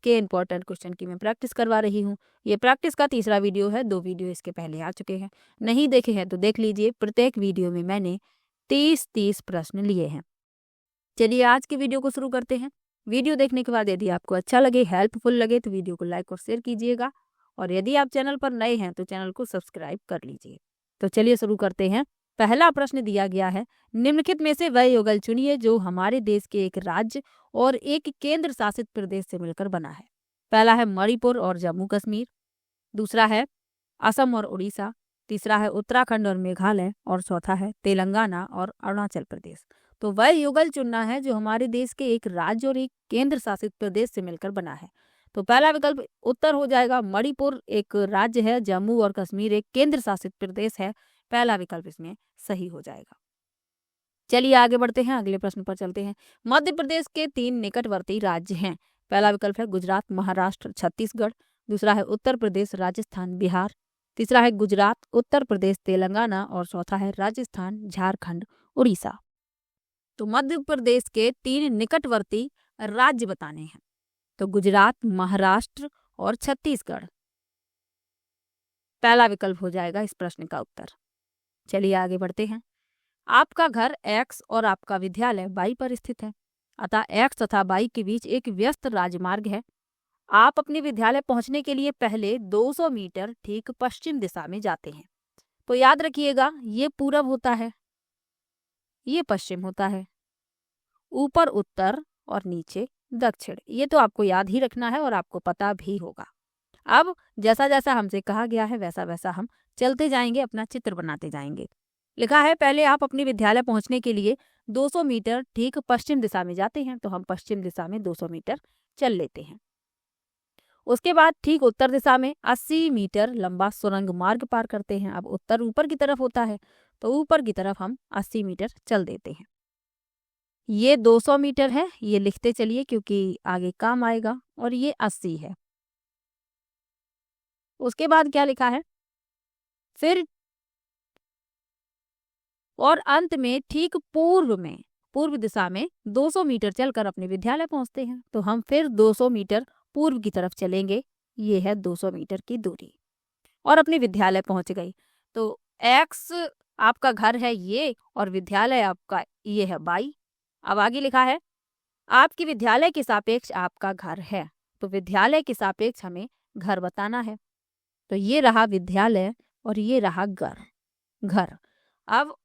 के important question की मैं प्रैक्टिस करवा रही हूँ। ये प्रैक्टिस का तीसरा वीडियो है, 2 वीडियो इसके पहले आ चुके हैं, नहीं देखे हैं तो देख लीजिए। प्रत्येक वीडियो में मैंने 30-30 प्रश्न लिए हैं। चलिए आज की वीडियो को शुरू करते हैं। वीडियो देखने के बाद यदि आपको अच्छा लगे, हेल्पफुल लगे तो वीडियो को लाइक और शेयर कीजिएगा, और यदि आप चैनल पर नए हैं तो चैनल को सब्सक्राइब कर लीजिए। तो चलिए शुरू करते हैं। पहला प्रश्न दिया गया है, निम्नलिखित में से वह युगल चुनिए जो हमारे देश के एक राज्य और एक केंद्र शासित प्रदेश से मिलकर बना है। पहला है मणिपुर और जम्मू कश्मीर, दूसरा है असम और उड़ीसा, तीसरा है उत्तराखंड और मेघालय, और चौथा है तेलंगाना और अरुणाचल प्रदेश। तो वह युगल चुनना है जो हमारे देश के एक राज्य और एक केंद्र शासित प्रदेश से मिलकर बना है। तो पहला विकल्प उत्तर हो जाएगा, मणिपुर एक राज्य है, जम्मू और कश्मीर एक केंद्र शासित प्रदेश है। पहला विकल्प इसमें सही हो जाएगा। चलिए आगे बढ़ते हैं, अगले प्रश्न पर चलते हैं। मध्य प्रदेश के 3 निकटवर्ती राज्य हैं। पहला विकल्प है गुजरात, महाराष्ट्र, छत्तीसगढ़, दूसरा है उत्तर प्रदेश, राजस्थान, बिहार, तीसरा है गुजरात, उत्तर प्रदेश, तेलंगाना, और चौथा है राजस्थान, झारखंड, उड़ीसा। तो मध्य प्रदेश के 3 निकटवर्ती राज्य बताने हैं, तो गुजरात, महाराष्ट्र और छत्तीसगढ़। पहला विकल्प हो जाएगा इस प्रश्न का उत्तर। चलिए आगे बढ़ते हैं। आपका घर X और आपका विद्यालय Y पर स्थित है, अतः X तथा Y के बीच एक व्यस्त राजमार्ग है। आप अपने विद्यालय पहुंचने के लिए पहले 200 मीटर ठीक पश्चिम दिशा में जाते हैं। तो याद रखिएगा, ये पूरब होता है, ये पश्चिम होता है, ऊपर उत्तर और नीचे दक्षिण। ये तो आपको याद ही रखना है और आपको पता भी होगा। अब जैसा जैसा हमसे कहा गया है वैसा वैसा हम चलते जाएंगे, अपना चित्र बनाते जाएंगे। लिखा है पहले आप अपने विद्यालय पहुंचने के लिए 200 मीटर ठीक पश्चिम दिशा में जाते हैं, तो हम पश्चिम दिशा में 200 मीटर चल लेते हैं। उसके बाद ठीक उत्तर दिशा में 80 मीटर लंबा सुरंग मार्ग पार करते हैं। अब उत्तर ऊपर की तरफ होता है, तो ऊपर की तरफ हम 80 मीटर चल देते हैं। ये 200 मीटर है, ये लिखते चलिए क्योंकि आगे काम आएगा, और ये 80 है। उसके बाद क्या लिखा है, फिर और अंत में ठीक पूर्व दिशा में 200 मीटर चलकर अपने विद्यालय पहुंचते हैं। तो हम फिर 200 मीटर पूर्व की तरफ चलेंगे, ये है 200 मीटर की दूरी, और अपने विद्यालय पहुंच गई। तो X आपका घर है ये, और विद्यालय आपका ये है Y। अब आगे लिखा है आपके विद्यालय के सापेक्ष आपका घर है, तो विद्यालय के सापेक्ष हमें घर बताना है। तो ये रहा विद्यालय और ये रहा घर। अब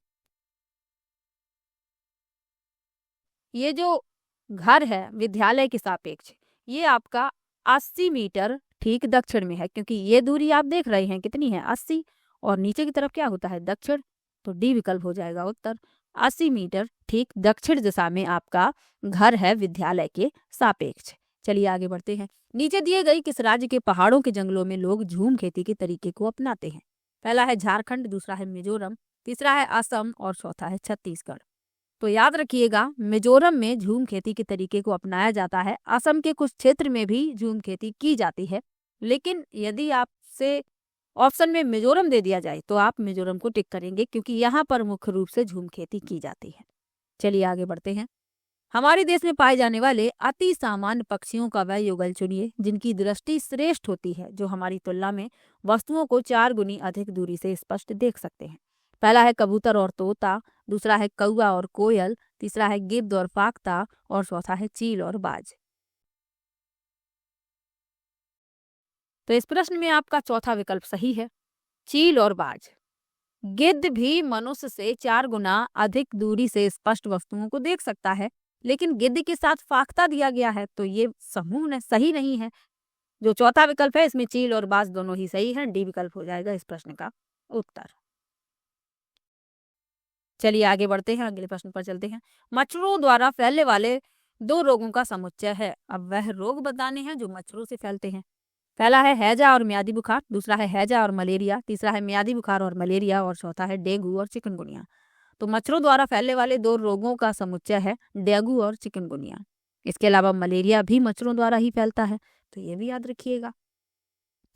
ये जो घर है विद्यालय के सापेक्ष, ये आपका 80 मीटर ठीक दक्षिण में है, क्योंकि ये दूरी आप देख रहे हैं कितनी है, 80, और नीचे की तरफ क्या होता है, दक्षिण। तो डी विकल्प हो जाएगा उत्तर। 80 मीटर ठीक दक्षिण दिशा में आपका घर है विद्यालय के सापेक्ष। चलिए आगे बढ़ते हैं। नीचे दिए गई किस राज्य के पहाड़ों के जंगलों में लोग झूम खेती के तरीके को अपनाते हैं। पहला है झारखंड, दूसरा है मिजोरम, तीसरा है असम, और चौथा है छत्तीसगढ़। तो याद रखिएगा, मिजोरम में झूम खेती के तरीके को अपनाया जाता है। असम के कुछ क्षेत्र में भी झूम खेती की जाती है, लेकिन यदि आपसे ऑप्शन में मिजोरम दे दिया जाए तो आप मिजोरम को टिक करेंगे, क्योंकि यहाँ पर मुख्य रूप से झूम खेती की जाती है। चलिए आगे बढ़ते हैं। हमारे देश में पाए जाने वाले अति सामान्य पक्षियों का वह युगल चुनिए जिनकी दृष्टि श्रेष्ठ होती है, जो हमारी तुलना में वस्तुओं को 4 गुनी अधिक दूरी से स्पष्ट देख सकते हैं। पहला है कबूतर और तोता, दूसरा है कौवा और कोयल, तीसरा है गिद्ध और फाख्ता, और चौथा है चील और बाज। तो इस प्रश्न में आपका चौथा विकल्प सही है, चील और बाज। गिद्ध भी मनुष्य से 4 गुना अधिक दूरी से स्पष्ट वस्तुओं को देख सकता है, लेकिन गिद्ध के साथ फाख्ता दिया गया है, तो ये समूह सही नहीं है। जो चौथा विकल्प है इसमें चील और बाज दोनों ही सही हैं, डी विकल्प हो जाएगा इस प्रश्न का उत्तर। चलिए आगे बढ़ते हैं, अगले प्रश्न पर चलते हैं। मच्छरों द्वारा फैलने वाले 2 रोगों का समुच्चय है। अब वह रोग बताने हैं जो मच्छरों से फैलते हैं। पहला है हैजा और म्यादी बुखार, दूसरा है हैजा और मलेरिया, तीसरा है म्यादी बुखार और मलेरिया, और चौथा है डेंगू और चिकनगुनिया। तो मच्छरों द्वारा फैलने वाले 2 रोगों का समुच्चय है डेंगू और चिकनगुनिया। इसके अलावा मलेरिया भी मच्छरों द्वारा ही फैलता है, तो ये भी याद रखिएगा।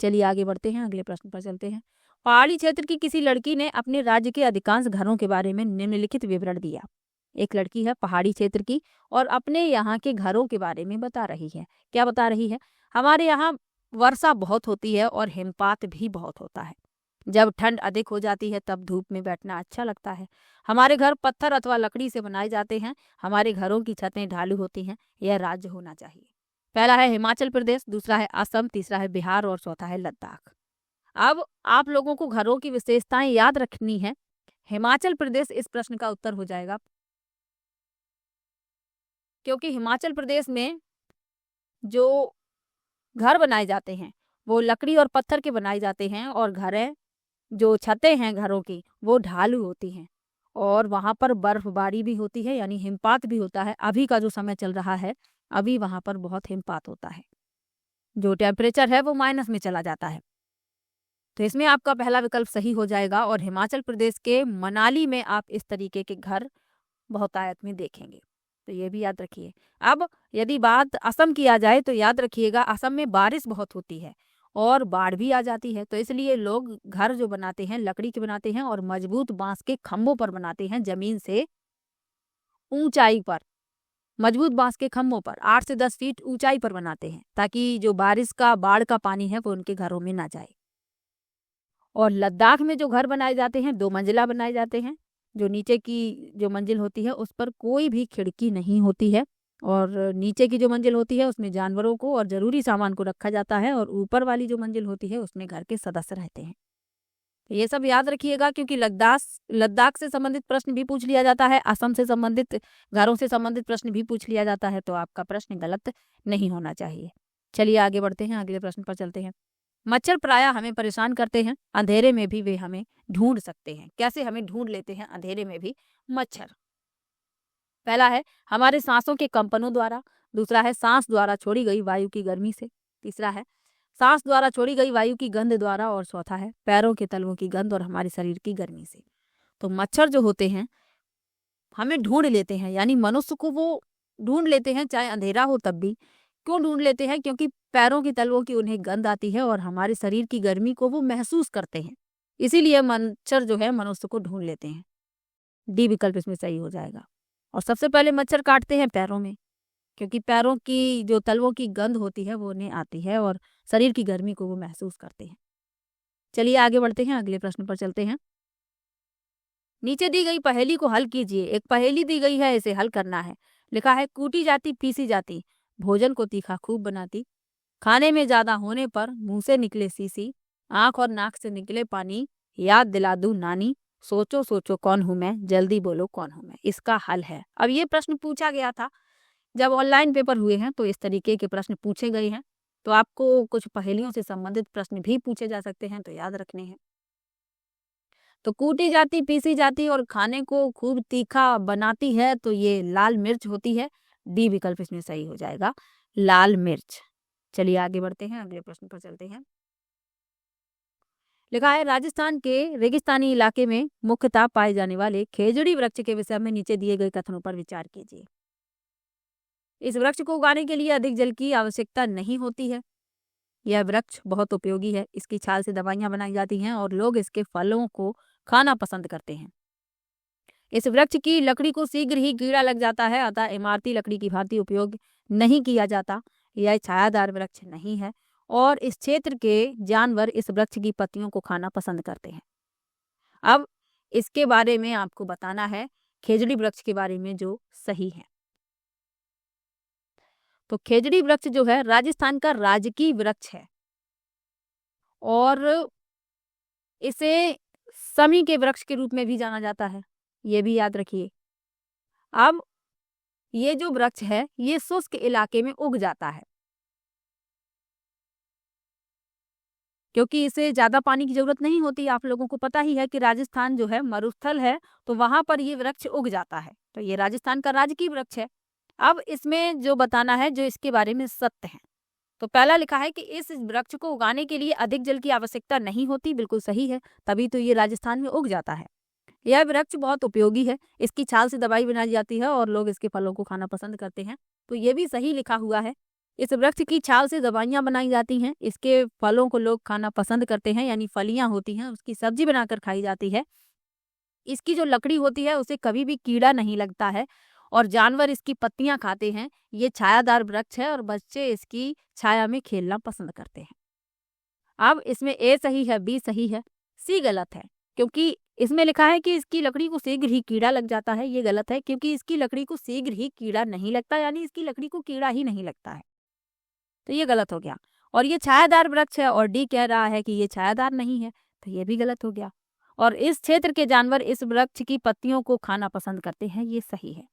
चलिए आगे बढ़ते हैं, अगले प्रश्न पर चलते हैं। पहाड़ी क्षेत्र की किसी लड़की ने अपने राज्य के अधिकांश घरों के बारे में निम्नलिखित विवरण दिया। एक लड़की है पहाड़ी क्षेत्र की और अपने यहाँ के घरों के बारे में बता रही है। क्या बता रही है? हमारे यहाँ वर्षा बहुत होती है और हिमपात भी बहुत होता है। जब ठंड अधिक हो जाती है तब धूप में बैठना अच्छा लगता है। हमारे घर पत्थर अथवा लकड़ी से बनाए जाते हैं। हमारे घरों की छतें ढालू होती हैं। यह राज्य होना चाहिए। पहला है हिमाचल प्रदेश, दूसरा है असम, तीसरा है बिहार और चौथा है लद्दाख। अब आप लोगों को घरों की विशेषताएं याद रखनी है। हिमाचल प्रदेश इस प्रश्न का उत्तर हो जाएगा, क्योंकि हिमाचल प्रदेश में जो घर बनाए जाते हैं वो लकड़ी और पत्थर के बनाए जाते हैं, और घरें जो छतें हैं घरों की वो ढालू होती हैं, और वहाँ पर बर्फबारी भी होती है, यानी हिमपात भी होता है। अभी का जो समय चल रहा है, अभी वहाँ पर बहुत हिमपात होता है। जो टेम्परेचर है वो माइनस में चला जाता है। तो इसमें आपका पहला विकल्प सही हो जाएगा, और हिमाचल प्रदेश के मनाली में आप इस तरीके के घर बहुतायत में देखेंगे। तो ये भी याद रखिए। अब यदि बात असम की आ जाए तो याद रखिएगा, असम में बारिश बहुत होती है और बाढ़ भी आ जाती है। तो इसलिए लोग घर जो बनाते हैं लकड़ी के बनाते हैं और मजबूत बांस के खंभों पर बनाते हैं, जमीन से ऊंचाई पर। मजबूत बांस के खंभों पर 8 से 10 फीट ऊंचाई पर बनाते हैं, ताकि जो बारिश का बाढ़ का पानी है वो उनके घरों में ना जाए। और लद्दाख में जो घर बनाए जाते हैं 2 मंजिला बनाए जाते हैं। जो नीचे की जो मंजिल होती है उस पर कोई भी खिड़की नहीं होती है, और नीचे की जो मंजिल होती है उसमें जानवरों को और ज़रूरी सामान को रखा जाता है, और ऊपर वाली जो मंजिल होती है उसमें घर के सदस्य रहते हैं। तो ये सब याद रखिएगा, क्योंकि लद्दाख से संबंधित प्रश्न भी पूछ लिया जाता है, असम से संबंधित घरों से संबंधित प्रश्न भी पूछ लिया जाता है। तो आपका प्रश्न गलत नहीं होना चाहिए। चलिए आगे बढ़ते हैं, अगले प्रश्न पर चलते हैं। मच्छर प्रायः हमें परेशान करते हैं, अंधेरे में भी वे हमें ढूंढ सकते हैं। कैसे हमें ढूंढ लेते हैं अंधेरे में भी मच्छर? पहला है हमारे सांसों के कंपनों द्वारा, दूसरा है सांस द्वारा छोड़ी गई वायु की गर्मी से, तीसरा है सांस द्वारा छोड़ी गई वायु की गंध द्वारा, और चौथा है पैरों के तलवों की गंध और हमारे शरीर की गर्मी से। तो मच्छर जो होते हैं हमें ढूंढ लेते हैं, यानी मनुष्य को वो ढूंढ लेते हैं, चाहे अंधेरा हो तब भी। क्यों ढूंढ लेते हैं? क्योंकि पैरों की तलवों की उन्हें गंध आती है और हमारे शरीर की गर्मी को वो महसूस करते हैं। इसीलिए मच्छर जो है मनुष्य को ढूंढ लेते हैं। डी विकल्प इसमें सही हो जाएगा। और सबसे पहले मच्छर काटते हैं पैरों में, क्योंकि पैरों की जो तलवों की गंध होती है वो उन्हें आती है और शरीर की गर्मी को वो महसूस करते हैं। चलिए आगे बढ़ते हैं, अगले प्रश्न पर चलते हैं। नीचे दी गई पहेली को हल कीजिए। एक पहेली दी गई है, इसे हल करना है। लिखा है कूटी जाती पीसी जाती, भोजन को तीखा खूब बनाती, खाने में ज्यादा होने पर मुंह से निकले सीसी, आंख और नाक से निकले पानी, याद दिला दूं नानी, सोचो सोचो कौन हूं मैं, जल्दी बोलो कौन हूं मैं। इसका हल है। अब ये प्रश्न पूछा गया था जब ऑनलाइन पेपर हुए हैं, तो इस तरीके के प्रश्न पूछे गए हैं। तो आपको कुछ पहेलियों से संबंधित प्रश्न भी पूछे जा सकते हैं, तो याद रखने हैं। तो कूटी जाती पीसी जाती और खाने को खूब तीखा बनाती है, तो ये लाल मिर्च होती है। डी विकल्प इसमें सही हो जाएगा, लाल मिर्च। चलिए आगे बढ़ते हैं, अगले प्रश्न पर चलते हैं। लिखा है राजस्थान के रेगिस्तानी इलाके में मुख्यतः पाए जाने वाले खेजड़ी वृक्ष के विषय में नीचे दिए गए कथनों पर विचार कीजिए। इस वृक्ष को उगाने के लिए अधिक जल की आवश्यकता नहीं होती है। यह वृक्ष बहुत उपयोगी है। इसकी छाल से दवाइयां बनाई जाती हैं और लोग इसके फलों को खाना पसंद करते हैं। इस वृक्ष की लकड़ी को शीघ्र ही कीड़ा लग जाता है, अतः इमारती लकड़ी की भांति उपयोग नहीं किया जाता। यह छायादार वृक्ष नहीं है और इस क्षेत्र के जानवर इस वृक्ष की पत्तियों को खाना पसंद करते हैं। अब इसके बारे में आपको बताना है, खेजड़ी वृक्ष के बारे में जो सही है। तो खेजड़ी वृक्ष जो है राजस्थान का राजकीय वृक्ष है और इसे समी के वृक्ष के रूप में भी जाना जाता है, ये भी याद रखिए। अब ये जो वृक्ष है ये शुष्क इलाके में उग जाता है, क्योंकि इसे ज्यादा पानी की जरूरत नहीं होती। आप लोगों को पता ही है कि राजस्थान जो है मरुस्थल है, तो वहां पर ये वृक्ष उग जाता है। तो ये राजस्थान का राजकीय वृक्ष है। अब इसमें जो बताना है, जो इसके बारे में सत्य है, तो पहला लिखा है कि इस वृक्ष को उगाने के लिए अधिक जल की आवश्यकता नहीं होती। बिल्कुल सही है, तभी तो ये राजस्थान में उग जाता है। यह वृक्ष बहुत उपयोगी है। इसकी छाल से दवाई बनाई जाती है और लोग इसके फलों को खाना पसंद करते हैं। तो ये भी सही लिखा हुआ है। इस वृक्ष की छाल से दवाइयां बनाई जाती हैं। इसके फलों को लोग खाना पसंद करते हैं, यानी फलियां होती हैं उसकी सब्जी बनाकर खाई जाती है। इसकी जो लकड़ी होती है उसे कभी भी कीड़ा नहीं लगता है और जानवर इसकी पत्तियां खाते हैं। ये छायादार वृक्ष है और बच्चे इसकी छाया में खेलना पसंद करते हैं। अब इसमें ए सही है, बी सही है, सी गलत है, क्योंकि इसमें लिखा है कि इसकी लकड़ी को शीघ्र ही कीड़ा लग जाता है। ये गलत है, क्योंकि इसकी लकड़ी को शीघ्र ही कीड़ा नहीं लगता, यानी इसकी लकड़ी को कीड़ा ही नहीं लगता है। तो ये गलत हो गया। और ये छायादार वृक्ष है और डी कह रहा है कि ये छायादार नहीं है, तो ये भी गलत हो गया। और इस क्षेत्र के जानवर इस वृक्ष की पत्तियों को खाना पसंद करते हैं, ये सही है।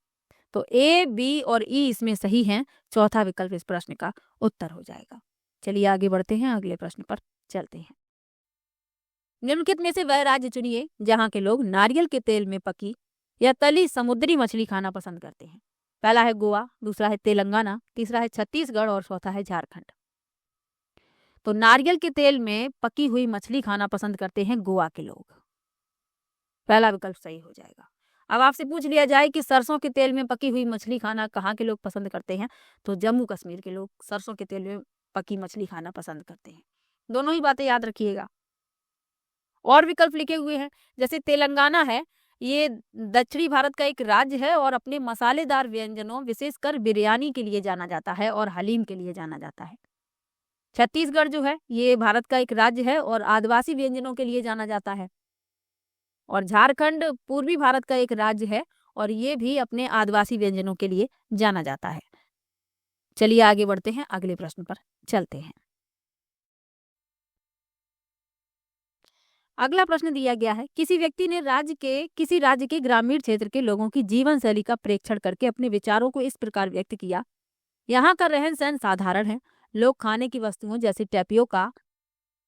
तो ए, बी और ई इसमें सही हैं। चौथा विकल्प इस प्रश्न का उत्तर हो जाएगा। चलिए आगे बढ़ते हैं, अगले प्रश्न पर चलते हैं। निम्नलिखित में से वह राज्य चुनिए जहाँ के लोग नारियल के तेल में पकी या तली समुद्री मछली खाना पसंद करते हैं। पहला है गोवा, दूसरा है तेलंगाना, तीसरा है छत्तीसगढ़ और चौथा है झारखंड। तो नारियल के तेल में पकी हुई मछली खाना पसंद करते हैं गोवा के लोग। पहला विकल्प सही हो जाएगा। अब आपसे पूछ लिया जाए कि सरसों के तेल में पकी हुई मछली खाना कहाँ के लोग पसंद करते हैं, तो जम्मू कश्मीर के लोग सरसों के तेल में पकी मछली खाना पसंद करते हैं। दोनों ही बातें याद रखिएगा। और विकल्प लिखे हुए हैं, जैसे तेलंगाना है, ये दक्षिणी भारत का एक राज्य है और अपने मसालेदार व्यंजनों विशेषकर बिरयानी के लिए जाना जाता है और हलीम के लिए जाना जाता है। छत्तीसगढ़ जो है ये भारत का एक राज्य है और आदिवासी व्यंजनों के लिए जाना जाता है। और झारखंड पूर्वी भारत का एक राज्य है और ये भी अपने आदिवासी व्यंजनों के लिए जाना जाता है। चलिए आगे बढ़ते हैं, अगले प्रश्न पर चलते हैं। अगला प्रश्न दिया गया है, किसी व्यक्ति ने किसी राज्य के ग्रामीण क्षेत्र के लोगों की जीवन शैली का प्रेक्षण करके अपने विचारों को इस प्रकार व्यक्त किया। यहाँ का रहन सहन साधारण है। लोग खाने की वस्तुओं जैसे टैपियोका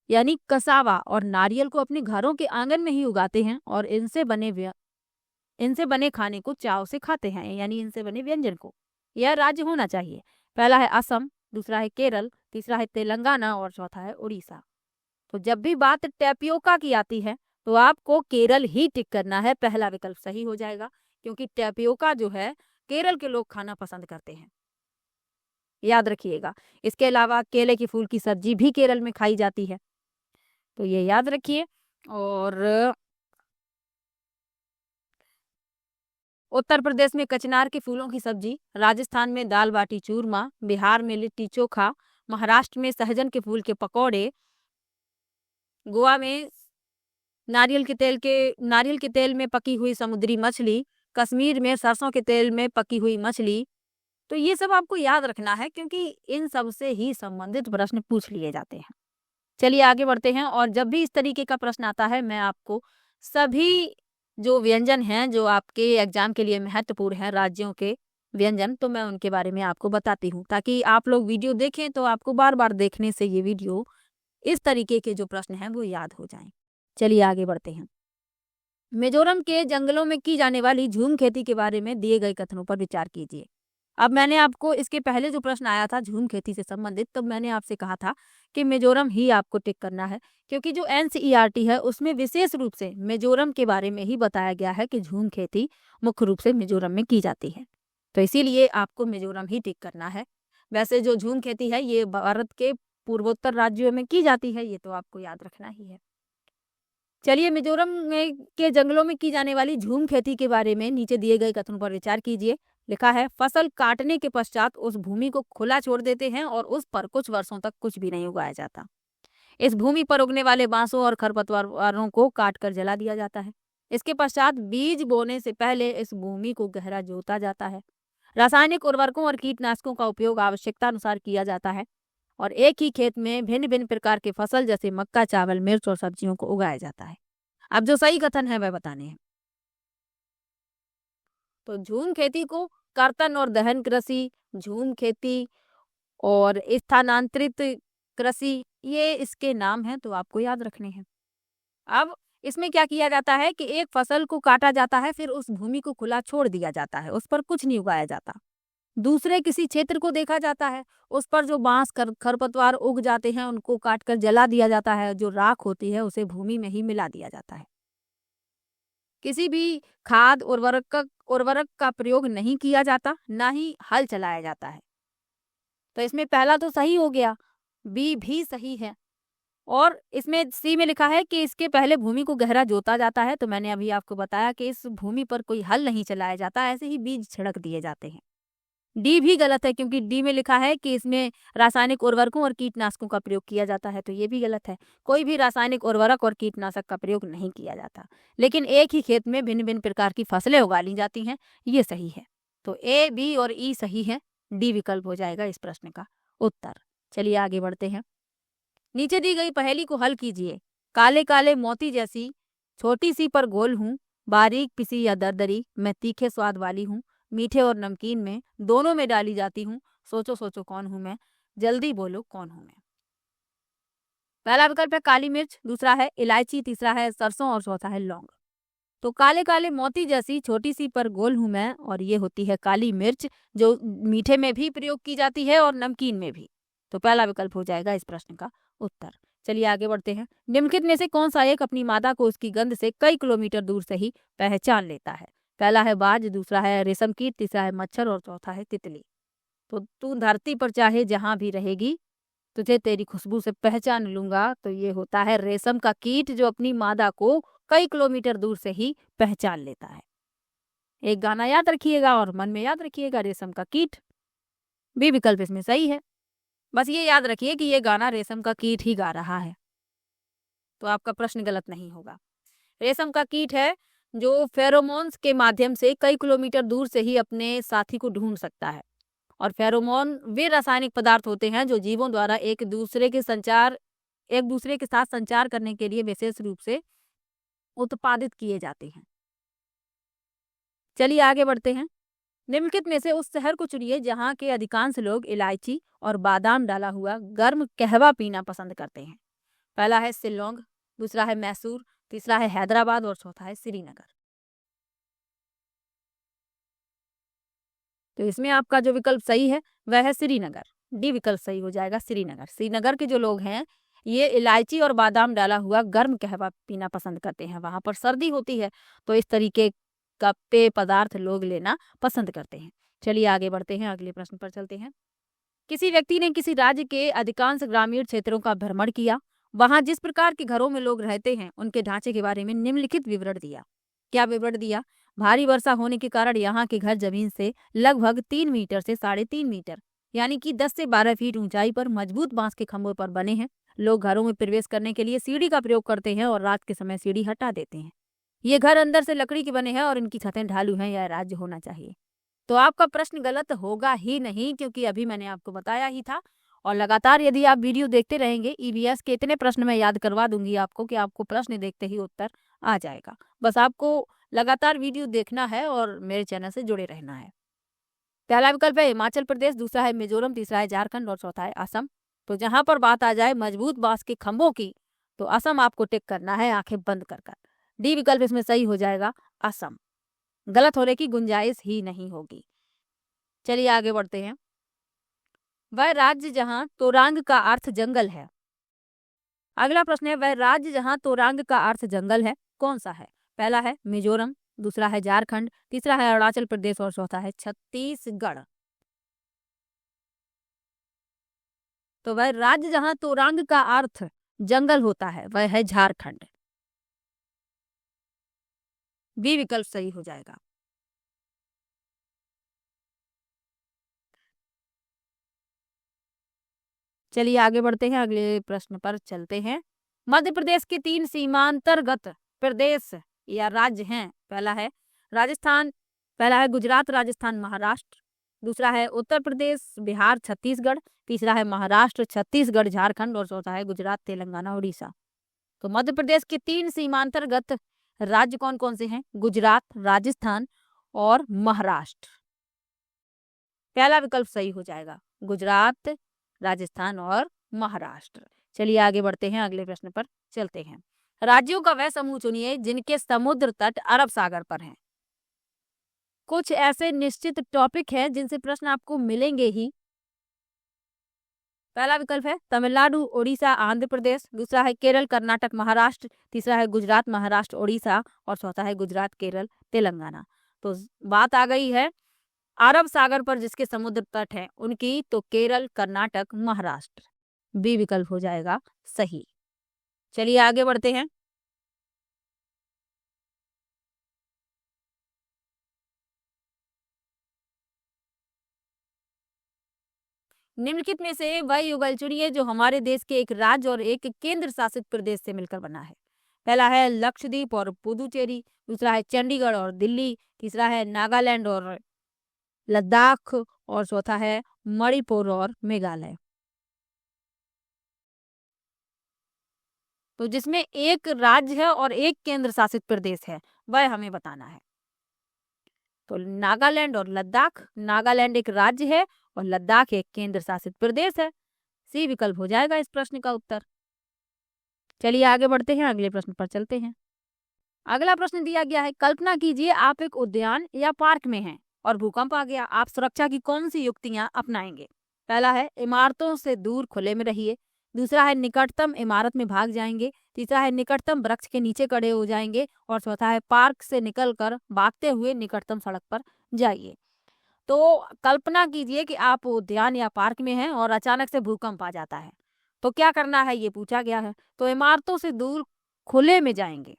यानी कसावा और नारियल को अपने घरों के आंगन में ही उगाते हैं और इनसे बने खाने को चाव से खाते हैं, यानी इनसे बने व्यंजन को। यह राज्य होना चाहिए। पहला है असम, दूसरा है केरल, तीसरा है तेलंगाना और चौथा है उड़ीसा। तो जब भी बात टैपियोका की आती है तो आपको केरल ही टिक करना है। पहला विकल्प सही हो जाएगा, क्योंकि टैपियोका जो है केरल के लोग खाना पसंद करते हैं, याद रखिएगा। इसके अलावा केले की फूल की सब्जी भी केरल में खाई जाती है, तो ये याद रखिए। और उत्तर प्रदेश में कचनार के फूलों की सब्जी, राजस्थान में दाल बाटी चूरमा, बिहार में लिट्टी चोखा, महाराष्ट्र में सहजन के फूल के पकौड़े, गोवा में नारियल के तेल में पकी हुई समुद्री मछली, कश्मीर में सरसों के तेल में पकी हुई मछली। तो ये सब आपको याद रखना है, क्योंकि इन सब से ही संबंधित प्रश्न पूछ लिए जाते हैं। चलिए आगे बढ़ते हैं। और जब भी इस तरीके का प्रश्न आता है, मैं आपको सभी जो व्यंजन हैं जो आपके एग्जाम के लिए महत्वपूर्ण हैं, राज्यों के व्यंजन, तो मैं उनके बारे में आपको बताती हूँ, ताकि आप लोग वीडियो देखें तो आपको बार बार देखने से ये वीडियो इस तरीके के जो प्रश्न हैं वो याद हो जाएं। चलिए आगे बढ़ते हैं। मिजोरम के जंगलों में की जाने वाली झूम खेती के बारे में दिए गए कथनों पर विचार कीजिए। अब मैंने आपको इसके पहले जो प्रश्न आया था झूम खेती से संबंधित, तो मैंने आपसे कहा था कि मिजोरम ही आपको टिक करना है, क्योंकि जो एनसीईआरटी है उसमें विशेष रूप से मिजोरम के बारे में ही बताया गया है कि झूम खेती मुख्य रूप से मिजोरम में की जाती है, तो इसीलिए आपको मिजोरम ही टिक करना है। वैसे जो झूम खेती है ये भारत के पूर्वोत्तर राज्यों में की जाती है, ये तो आपको याद रखना ही है। चलिए मिजोरम में के जंगलों में की जाने वाली झूम खेती के बारे में नीचे दिए गए कथनों पर विचार कीजिए। लिखा है, फसल काटने के पश्चात उस भूमि को खुला छोड़ देते हैं और उस पर कुछ वर्षों तक कुछ भी नहीं उगाया जाता। इस भूमि पर उगने वाले बांसों और खरपतवारों को काट कर जला दिया जाता है। इसके पश्चात बीज बोने से पहले इस भूमि को गहरा जोता जाता है। रासायनिक उर्वरकों और कीटनाशकों का उपयोग आवश्यकता अनुसार किया जाता है और एक ही खेत में भिन्न भिन्न प्रकार के फसल जैसे मक्का, चावल, मिर्च और सब्जियों को उगाया जाता है। अब जो सही कथन है वह बताने हैं। तो झूम खेती को कर्तन और दहन कृषि, झूम खेती और स्थानांतरित कृषि, ये इसके नाम हैं, तो आपको याद रखने हैं। अब इसमें क्या किया जाता है कि एक फसल को काटा जाता है, फिर उस भूमि को खुला छोड़ दिया जाता है, उस पर कुछ नहीं उगाया जाता। दूसरे किसी क्षेत्र को देखा जाता है, उस पर जो बांस खरपतवार उग जाते हैं उनको काट कर जला दिया जाता है, जो राख होती है उसे भूमि में ही मिला दिया जाता है। किसी भी खाद उर्वरक का प्रयोग नहीं किया जाता, ना ही हल चलाया जाता है। तो इसमें पहला तो सही हो गया, बी भी सही है। और इसमें सी में लिखा है कि इसके पहले भूमि को गहरा जोता जाता है, तो मैंने अभी आपको बताया कि इस भूमि पर कोई हल नहीं चलाया जाता, ऐसे ही बीज छिड़क दिए जाते हैं। डी भी गलत है क्योंकि डी में लिखा है कि इसमें रासायनिक उर्वरकों और कीटनाशकों का प्रयोग किया जाता है, तो ये भी गलत है। कोई भी रासायनिक उर्वरक और कीटनाशक का प्रयोग नहीं किया जाता, लेकिन एक ही खेत में भिन्न भिन्न प्रकार की फसलें उगा ली जाती हैं, ये सही है। तो ए, बी और ई सही है, डी विकल्प हो जाएगा इस प्रश्न का उत्तर। चलिए आगे बढ़ते हैं। नीचे दी गई पहेली को हल कीजिए। काले काले मोती जैसी छोटी सी पर गोल हूँ, बारीक पिसी या दरदरी, मैं तीखे स्वाद वाली हूँ, मीठे और नमकीन में दोनों में डाली जाती हूँ, सोचो सोचो कौन हूँ मैं, जल्दी बोलो कौन हूँ मैं। पहला विकल्प है काली मिर्च, दूसरा है इलायची, तीसरा है सरसों और चौथा है लौंग। तो काले काले मोती जैसी छोटी सी पर गोल हूँ मैं, और ये होती है काली मिर्च, जो मीठे में भी प्रयोग की जाती है और नमकीन में भी। तो पहला विकल्प हो जाएगा इस प्रश्न का उत्तर। चलिए आगे बढ़ते हैं। निम्नलिखित में से कौन सा एक अपनी मादा को उसकी गंध से कई किलोमीटर दूर से ही पहचान लेता है? पहला है बाज, दूसरा है रेशम कीट, तीसरा है मच्छर और चौथा है तितली। तो तू धरती पर चाहे जहां भी रहेगी, तुझे तेरी खुशबू से पहचान लूंगा। तो ये होता है रेशम का कीट, जो अपनी मादा को कई किलोमीटर दूर से ही पहचान लेता है। एक गाना याद रखिएगा और मन में याद रखिएगा, रेशम का कीट। बी विकल्प इसमें सही है। बस ये याद रखिए कि ये गाना रेशम का कीट ही गा रहा है, तो आपका प्रश्न गलत नहीं होगा। रेशम का कीट है जो फेरोमोन्स के माध्यम से कई किलोमीटर दूर से ही अपने साथी को ढूंढ सकता है। और फेरोमोन वे रासायनिक पदार्थ होते हैं जो जीवों द्वारा एक दूसरे के साथ संचार करने के लिए विशेष रूप से उत्पादित किए जाते हैं। चलिए आगे बढ़ते हैं। निम्नलिखित में से उस शहर को चुनिए जहाँ के अधिकांश लोग इलायची और बादाम डाला हुआ गर्म कहवा पीना पसंद करते हैं। पहला है शिल्लोंग, दूसरा है मैसूर, तीसरा है हैदराबाद और चौथा है श्रीनगर। तो इसमें आपका जो विकल्प सही है वह है श्रीनगर। डी विकल्प सही हो जाएगा, श्रीनगर। श्रीनगर के जो लोग हैं ये इलायची और बादाम डाला हुआ गर्म कहवा पीना पसंद करते हैं। वहां पर सर्दी होती है, तो इस तरीके का पेय पदार्थ लोग लेना पसंद करते हैं। चलिए आगे बढ़ते हैं, अगले प्रश्न पर चलते हैं। किसी व्यक्ति ने किसी राज्य के अधिकांश ग्रामीण क्षेत्रों का भ्रमण किया, वहां जिस प्रकार के घरों में लोग रहते हैं उनके ढांचे के बारे में निम्नलिखित विवरण दिया। क्या विवरण दिया? भारी वर्षा होने के कारण यहाँ के घर जमीन से लगभग 3 मीटर से 3.5 मीटर यानी कि 10 से 12 फीट ऊंचाई पर मजबूत बांस के खंभों पर बने हैं। लोग घरों में प्रवेश करने के लिए सीढ़ी का प्रयोग करते हैं और रात के समय सीढ़ी हटा देते हैं। ये घर अंदर से लकड़ी के बने हैं और इनकी छतें ढालू हैं। यह राज्य होना चाहिए। तो आपका प्रश्न गलत होगा ही नहीं, क्योंकि अभी मैंने आपको बताया ही था। और लगातार यदि आप वीडियो देखते रहेंगे, ईवीएस के इतने प्रश्न मैं याद करवा दूंगी आपको कि आपको प्रश्न देखते ही उत्तर आ जाएगा। बस आपको लगातार वीडियो देखना है और मेरे चैनल से जुड़े रहना है। पहला विकल्प है हिमाचल प्रदेश, दूसरा है मिजोरम, तीसरा है झारखंड और चौथा है असम। तो जहां पर बात आ जाए मजबूत बांस के खंभों की, तो असम आपको टिक करना है आंखें बंद कर कर। डी विकल्प इसमें सही हो जाएगा, असम। गलत होने की गुंजाइश ही नहीं होगी। चलिए आगे बढ़ते हैं। वह राज्य जहां तोरांग का अर्थ जंगल है। अगला प्रश्न है, वह राज्य जहां तोरांग का अर्थ जंगल है कौन सा है? पहला है मिजोरम, दूसरा है झारखंड, तीसरा है अरुणाचल प्रदेश और चौथा है छत्तीसगढ़। तो वह राज्य जहां तोरांग का अर्थ जंगल होता है वह है झारखंड। बी विकल्प सही हो जाएगा। चलिए आगे बढ़ते हैं, अगले प्रश्न पर चलते हैं। मध्य प्रदेश के 3 सीमांतर्गत प्रदेश या राज्य हैं। पहला है राजस्थान, पहला है गुजरात, राजस्थान, महाराष्ट्र, दूसरा है उत्तर प्रदेश, बिहार, छत्तीसगढ़, तीसरा है महाराष्ट्र, छत्तीसगढ़, झारखंड और चौथा है गुजरात, तेलंगाना, उड़ीसा। तो मध्य प्रदेश के 3 सीमांतर्गत राज्य कौन कौन से हैं? गुजरात, राजस्थान और महाराष्ट्र। पहला विकल्प सही हो जाएगा, गुजरात, राजस्थान और महाराष्ट्र। चलिए आगे बढ़ते हैं, अगले प्रश्न पर चलते हैं। राज्यों का वह समूह चुनिए जिनके समुद्र तट अरब सागर पर हैं। कुछ ऐसे निश्चित टॉपिक हैं जिनसे प्रश्न आपको मिलेंगे ही। पहला विकल्प है तमिलनाडु, उड़ीसा, आंध्र प्रदेश, दूसरा है केरल, कर्नाटक, महाराष्ट्र, तीसरा है गुजरात, महाराष्ट्र, उड़ीसा और चौथा है गुजरात, केरल, तेलंगाना। तो बात आ गई है अरब सागर पर जिसके समुद्र तट है उनकी, तो केरल, कर्नाटक, महाराष्ट्र। बी विकल्प हो जाएगा सही। चलिए आगे बढ़ते हैं। निम्नलिखित में से वह युगल चुनिए जो हमारे देश के एक राज्य और एक केंद्र शासित प्रदेश से मिलकर बना है। पहला है लक्षद्वीप और पुदुचेरी, दूसरा है चंडीगढ़ और दिल्ली, तीसरा है नागालैंड और लद्दाख और चौथा है मणिपुर और मेघालय। तो जिसमें एक राज्य है और एक केंद्र शासित प्रदेश है, वह हमें बताना है। तो नागालैंड और लद्दाख, नागालैंड एक राज्य है और लद्दाख एक केंद्र शासित प्रदेश है। सी विकल्प हो जाएगा इस प्रश्न का उत्तर। चलिए आगे बढ़ते हैं, अगले प्रश्न पर चलते हैं। अगला प्रश्न दिया गया है, कल्पना कीजिए आप एक उद्यान या पार्क में हैं और भूकंप आ गया, आप सुरक्षा की कौन सी युक्तियां अपनाएंगे? पहला है इमारतों से दूर खुले में रहिए, दूसरा है निकटतम इमारत में भाग जाएंगे, तीसरा है निकटतम वृक्ष के नीचे खड़े हो जाएंगे और चौथा है पार्क से निकलकर भागते हुए निकटतम सड़क पर जाइए। तो कल्पना कीजिए कि आप उद्यान या पार्क में हैं और अचानक से भूकंप आ जाता है, तो क्या करना है ये पूछा गया है। तो इमारतों से दूर खुले में जाएंगे,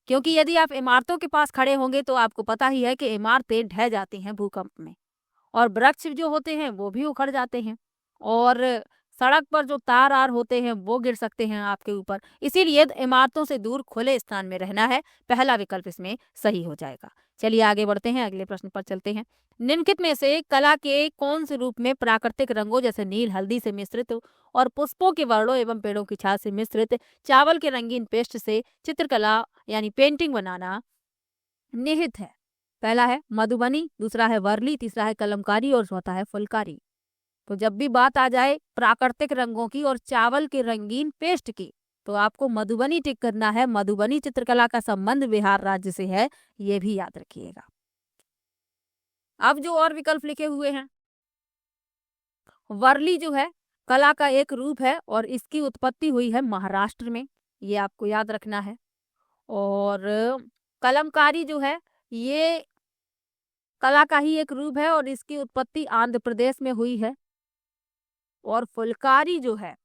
क्योंकि यदि आप इमारतों के पास खड़े होंगे तो आपको पता ही है कि इमारतें ढह जाती हैं भूकंप में और वृक्ष जो होते हैं वो भी उखड़ जाते हैं और सड़क पर जो तार आर होते हैं वो गिर सकते हैं आपके ऊपर। इसीलिए इमारतों से दूर खुले स्थान में रहना है, पहला विकल्प इसमें सही हो जाएगा। चलिए आगे बढ़ते हैं, अगले प्रश्न पर चलते हैं। निम्नलिखित में से कला के कौन से रूप में प्राकृतिक रंगों जैसे नील हल्दी से मिश्रित और पुष्पों के वर्णों एवं पेड़ों की छाल से मिश्रित चावल के रंगीन पेस्ट से चित्रकला यानी पेंटिंग बनाना निहित है? पहला है मधुबनी, दूसरा है वर्ली, तीसरा है कलमकारी और चौथा है फुलकारी। तो जब भी बात आ जाए प्राकृतिक रंगों की और चावल के रंगीन पेस्ट की, तो आपको मधुबनी टिक करना है। मधुबनी चित्रकला का संबंध बिहार राज्य से है, ये भी याद रखिएगा। अब जो और विकल्प लिखे हुए हैं, वर्ली जो है कला का एक रूप है और इसकी उत्पत्ति हुई है महाराष्ट्र में, ये आपको याद रखना है। और कलमकारी जो है ये कला का ही एक रूप है और इसकी उत्पत्ति आंध्र प्रदेश में हुई है। और फुलकारी जो है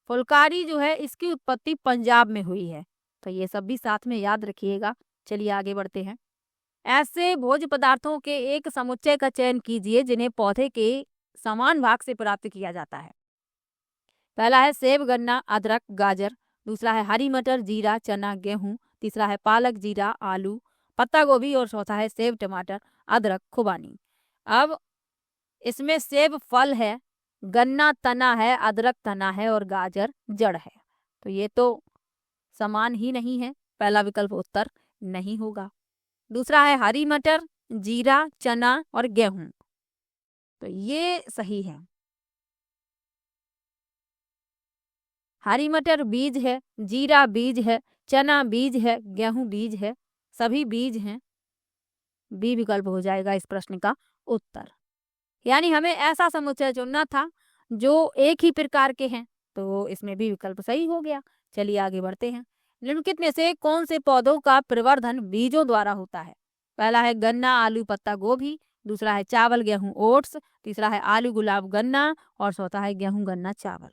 फुलकारी जो है इसकी उत्पत्ति पंजाब में हुई है। तो ये सब भी साथ में याद रखिएगा। चलिए आगे बढ़ते हैं। ऐसे भोज्य पदार्थों के एक समुच्चय का चयन कीजिए जिन्हें पौधे के समान भाग से प्राप्त किया जाता है। पहला है सेब, गन्ना, अदरक, गाजर, दूसरा है हरी मटर, जीरा, चना, गेहूं, तीसरा है पालक, जीरा, आलू, पत्ता गोभी और चौथा है सेब, टमाटर, अदरक, खुबानी। अब इसमें सेब फल है, गन्ना तना है, अदरक तना है और गाजर जड़ है। तो ये तो समान ही नहीं है, पहला विकल्प उत्तर नहीं होगा। दूसरा है हरी मटर, जीरा, चना और गेहूं, तो ये सही है। हरी मटर बीज है, जीरा बीज है, चना बीज है, गेहूं बीज है, सभी बीज हैं। बी विकल्प हो जाएगा इस प्रश्न का उत्तर। यानी हमें ऐसा समुच्चय चुनना था जो एक ही प्रकार के हैं, तो इसमें भी विकल्प सही हो गया। चलिए आगे बढ़ते हैं। निम्नलिखित में से कौन से पौधों का प्रवर्धन बीजों द्वारा होता है? पहला है गन्ना, आलू, पत्ता गोभी, दूसरा है चावल, गेहूं, ओट्स, तीसरा है आलू, गुलाब, गन्ना और चौथा है गेहूं, गन्ना, चावल।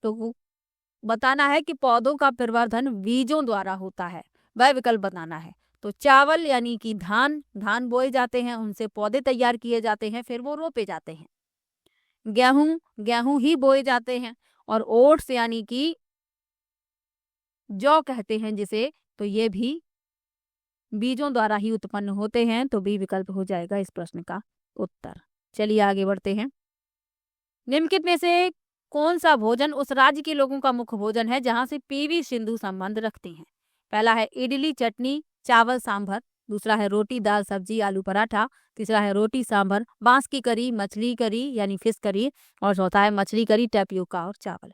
तो वो बताना है कि पौधों का प्रवर्धन बीजों द्वारा होता है, वह विकल्प बताना है। तो चावल यानी कि धान, धान बोए जाते हैं, उनसे पौधे तैयार किए जाते हैं, फिर वो रोपे जाते हैं। गेहूं, गेहूं ही बोए जाते हैं। और ओट्स यानी कि जौ कहते हैं जिसे, तो ये भी बीजों द्वारा ही उत्पन्न होते हैं। तो बी विकल्प हो जाएगा इस प्रश्न का उत्तर। चलिए आगे बढ़ते हैं। निम्नलिखित में से कौन सा भोजन उस राज्य के लोगों का मुख्य भोजन है जहां से पीवी सिंधु संबंध रखती हैं? पहला है इडली, चटनी, चावल, सांभर, दूसरा है रोटी, दाल, सब्जी, आलू पराठा, तीसरा है रोटी, सांभर, बांस की करी, मछली करी यानी फिश करी और चौथा है मछली करी, टैपियोका और चावल।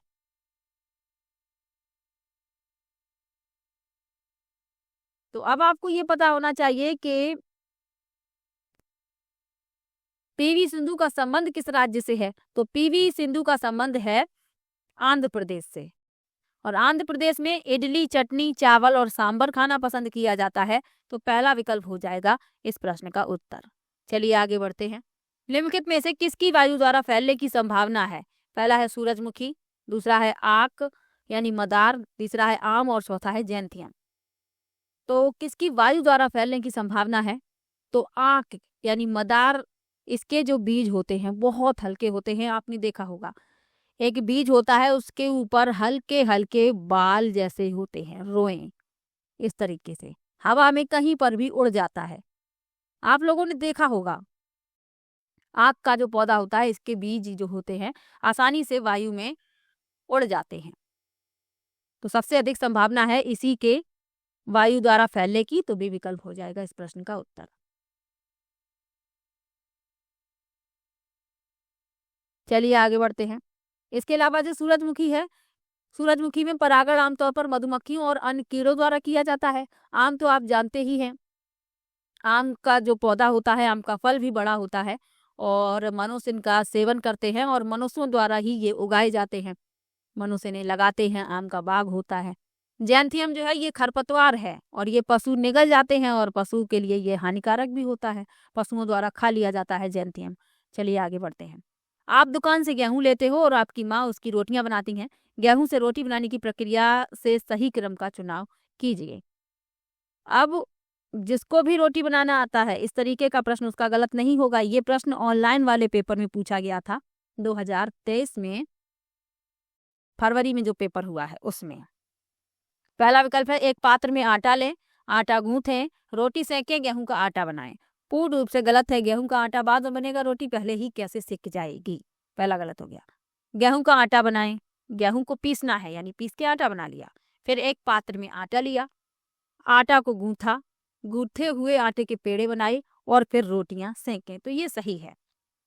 तो अब आपको ये पता होना चाहिए कि पीवी सिंधु का संबंध किस राज्य से है। तो पीवी सिंधु का संबंध है आंध्र प्रदेश से और आंध्र प्रदेश में इडली, चटनी, चावल और सांबर खाना पसंद किया जाता है। तो पहला विकल्प हो जाएगा इस प्रश्न का उत्तर। चलिए आगे बढ़ते हैं। निम्नलिखित में से किसकी वायु द्वारा फैलने की संभावना है? पहला है सूरजमुखी, दूसरा है आक यानी मदार, तीसरा है आम और चौथा है जैंथियम। तो किसकी वायु द्वारा फैलने की संभावना है? तो आक यानी मदार, इसके जो बीज होते हैं बहुत हल्के होते हैं, आपने देखा होगा। एक बीज होता है, उसके ऊपर हल्के हल्के बाल जैसे होते हैं, रोएं, इस तरीके से हवा में कहीं पर भी उड़ जाता है। आप लोगों ने देखा होगा। आक का जो पौधा होता है, इसके बीज जो होते हैं आसानी से वायु में उड़ जाते हैं। तो सबसे अधिक संभावना है इसी के वायु द्वारा फैलने की, तो बी विकल्प हो जाएगा इस प्रश्न का उत्तर। चलिए आगे बढ़ते हैं। इसके अलावा जो सूरजमुखी है, सूरजमुखी में परागण आमतौर पर मधुमक्खियों और अन्य कीड़ों द्वारा किया जाता है। आम तो आप जानते ही हैं, आम का जो पौधा होता है, आम का फल भी बड़ा होता है और मनुष्य इनका सेवन करते हैं और मनुष्यों द्वारा ही ये उगाए जाते हैं। मनुष्य ने लगाते हैं, आम का बाग होता है। जैंथियम जो है ये खरपतवार है और ये पशु निगल जाते हैं और पशु के लिए ये हानिकारक भी होता है, पशुओं द्वारा खा लिया जाता है जैंथियम। चलिए आगे बढ़ते हैं। आप दुकान से गेहूं लेते हो और आपकी माँ उसकी रोटियां बनाती हैं। गेहूं से रोटी बनाने की प्रक्रिया से सही क्रम का चुनाव कीजिए। अब जिसको भी रोटी बनाना आता है, इस तरीके का प्रश्न उसका गलत नहीं होगा। ये प्रश्न ऑनलाइन वाले पेपर में पूछा गया था 2023 में, फरवरी में जो पेपर हुआ है उसमें। पहला विकल्प है, एक पात्र में आटा लें, आटा गूंथें, रोटी सेकें, गेहूं का आटा बनाएं। पूर्ण रूप से गलत है। गेहूं का आटा बाद में बनेगा, रोटी पहले ही कैसे सिक जाएगी। पहला गलत हो गया। गेहूं का आटा बनाएं, गेहूं को पीसना है यानी पीस के आटा बना लिया। फिर एक पात्र में आटा लिया, आटा को गूंथा, गूंथे हुए आटे के पेड़े बनाए और फिर रोटियां सेकें, तो ये सही है।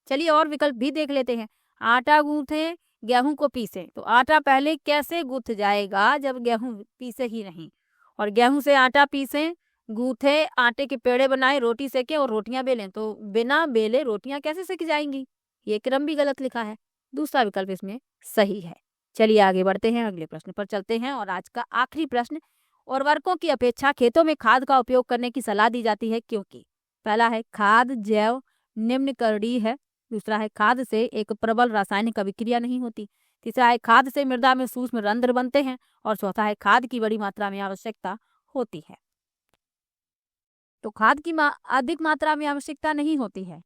चलिए और विकल्प भी देख लेते हैं। आटा गूंथे, गेहूं को पीसे, तो आटा पहले कैसे गूंथ जाएगा जब गेहूं पीसे ही नहीं। और गेहूं से आटा पीसे, गूंथे, आटे के पेड़े बनाए, रोटी सेके और रोटियां बेलें, तो बिना बेले रोटियां कैसे सेक जाएंगी। ये क्रम भी गलत लिखा है। दूसरा विकल्प इसमें सही है। चलिए आगे बढ़ते हैं, अगले प्रश्न पर चलते हैं। और आज का आखिरी प्रश्न, उर्वरकों की अपेक्षा खेतों में खाद का उपयोग करने की सलाह दी जाती है, क्योंकि? पहला है, खाद जैव निम्नकरणीय है। दूसरा है, खाद से एक प्रबल रासायनिक अभिक्रिया नहीं होती। तीसरा है, खाद से मृदा में सूक्ष्म रंध्र बनते हैं। और चौथा है, खाद की बड़ी मात्रा में आवश्यकता होती है। तो खाद की अधिक मात्रा में आवश्यकता नहीं होती है।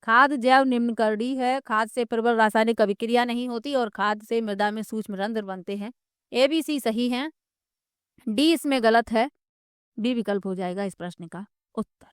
खाद जैव निम्नकरणीय है, खाद से प्रबल रासायनिक अभिक्रिया नहीं होती और खाद से मृदा में सूक्ष्म रंध्र बनते हैं। ए बी सी सही है, डी इसमें गलत है, बी विकल्प हो जाएगा इस प्रश्न का उत्तर।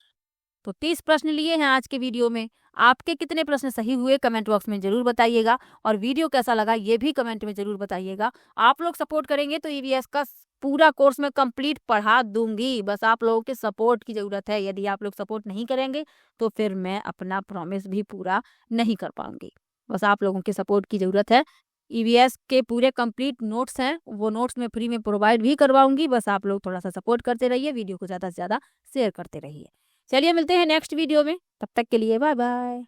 तो 30 प्रश्न लिए हैं आज के वीडियो में। आपके कितने प्रश्न सही हुए कमेंट बॉक्स में जरूर बताइएगा और वीडियो कैसा लगा ये भी कमेंट में जरूर बताइएगा। आप लोग सपोर्ट करेंगे तो ईवीएस का पूरा कोर्स में कंप्लीट पढ़ा दूंगी। बस आप लोगों के सपोर्ट की ज़रूरत है। यदि आप लोग सपोर्ट नहीं करेंगे तो फिर मैं अपना प्रॉमिस भी पूरा नहीं कर पाऊंगी। बस आप लोगों के सपोर्ट की ज़रूरत है। ईवीएस के पूरे कंप्लीट नोट्स हैं, वो नोट्स मैं फ्री में प्रोवाइड भी करवाऊंगी। बस आप लोग थोड़ा सा सपोर्ट करते रहिए, वीडियो को ज़्यादा से ज़्यादा शेयर करते रहिए। चलिए मिलते हैं नेक्स्ट वीडियो में, तब तक के लिए बाय बाय।